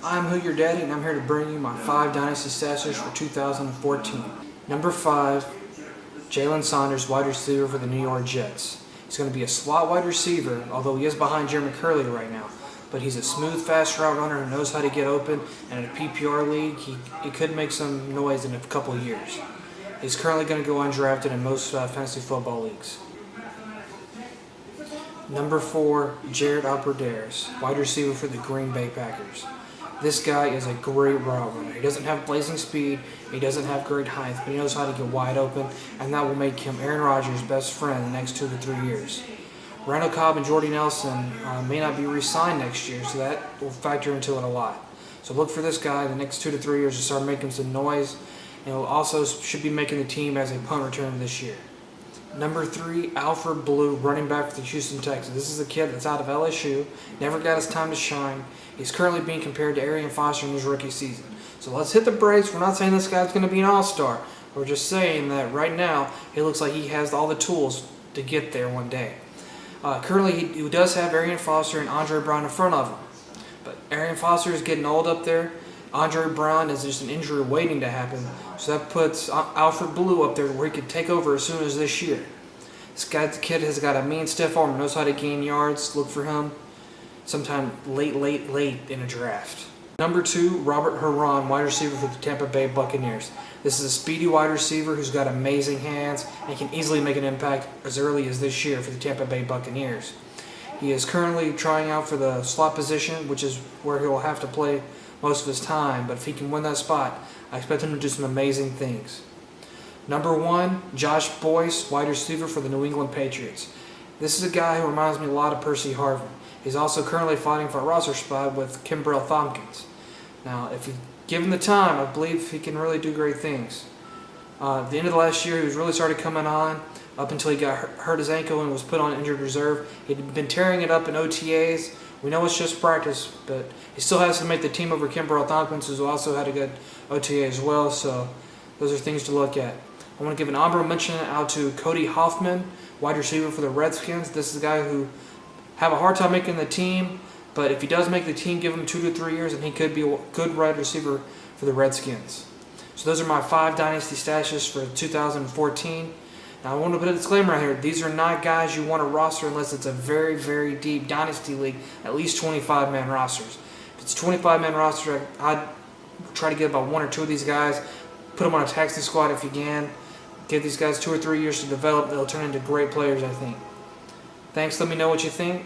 I'm Who Your Daddy, and I'm here to bring you my 5 Dynasty Stashes for 2014. Number 5, Jalen Saunders, wide receiver for the New York Jets. He's going to be a slot wide receiver, although he is behind Jeremy Curley right now. But he's a smooth, fast route runner who knows how to get open, and in a PPR league, he could make some noise in a couple of years. He's currently going to go undrafted in most fantasy football leagues. Number 4, Abbreders, wide receiver for the Green Bay Packers. This guy is a great route runner. He doesn't have blazing speed, he doesn't have great height, but he knows how to get wide open, and that will make him Aaron Rodgers' best friend in the next 2 to 3 years. Randall Cobb and Jordy Nelson may not be re-signed next year, so that will factor into it a lot. So look for this guy in the next 2 to 3 years to start making some noise, and he'll also should be making the team as a punt returner this year. Number 3, Alfred Blue, running back for the Houston Texans. This is a kid that's out of LSU, never got his time to shine. He's currently being compared to Arian Foster in his rookie season. So let's hit the brakes. We're not saying this guy's going to be an all-star. We're just saying that right now he looks like he has all the tools to get there one day. Currently, he does have Arian Foster and Andre Brown in front of him. But Arian Foster is getting old up there. Andre Brown is just an injury waiting to happen. So that puts Alfred Blue up there where he could take over as soon as this year. This kid has got a mean, stiff arm, knows how to gain yards. Look for him sometime late in a draft. Number 2, Robert Herron, wide receiver for the Tampa Bay Buccaneers. This is a speedy wide receiver who's got amazing hands and can easily make an impact as early as this year for the Tampa Bay Buccaneers. He is currently trying out for the slot position, which is where he will have to play most of his time, but if he can win that spot, I expect him to do some amazing things. Number 1, Josh Boyce, wide receiver for the New England Patriots. This is a guy who reminds me a lot of Percy Harvin. He's also currently fighting for a roster spot with Kimbrell Thompkins. Now, if you give him the time, I believe he can really do great things. At the end of the last year, he was really started coming on up until he got hurt his ankle and was put on injured reserve. He'd been tearing it up in OTAs. We know it's just practice, but he still has to make the team over Kimbrell Thompkins, who also had a good OTA as well, so those are things to look at. I want to give an honorable mention out to Cody Hoffman, wide receiver for the Redskins. This is a guy who have a hard time making the team, but if he does make the team, give him 2 to 3 years, and he could be a good wide receiver for the Redskins. So those are my 5 Dynasty Stashes for 2014. Now, I want to put a disclaimer out here. These are not guys you want to roster unless it's a very, very deep Dynasty league, at least 25-man rosters. If it's a 25-man roster, I'd try to get about 1 or 2 of these guys, put them on a taxi squad if you can. Give these guys 2 or 3 years to develop. They'll turn into great players, I think. Thanks. Let me know what you think.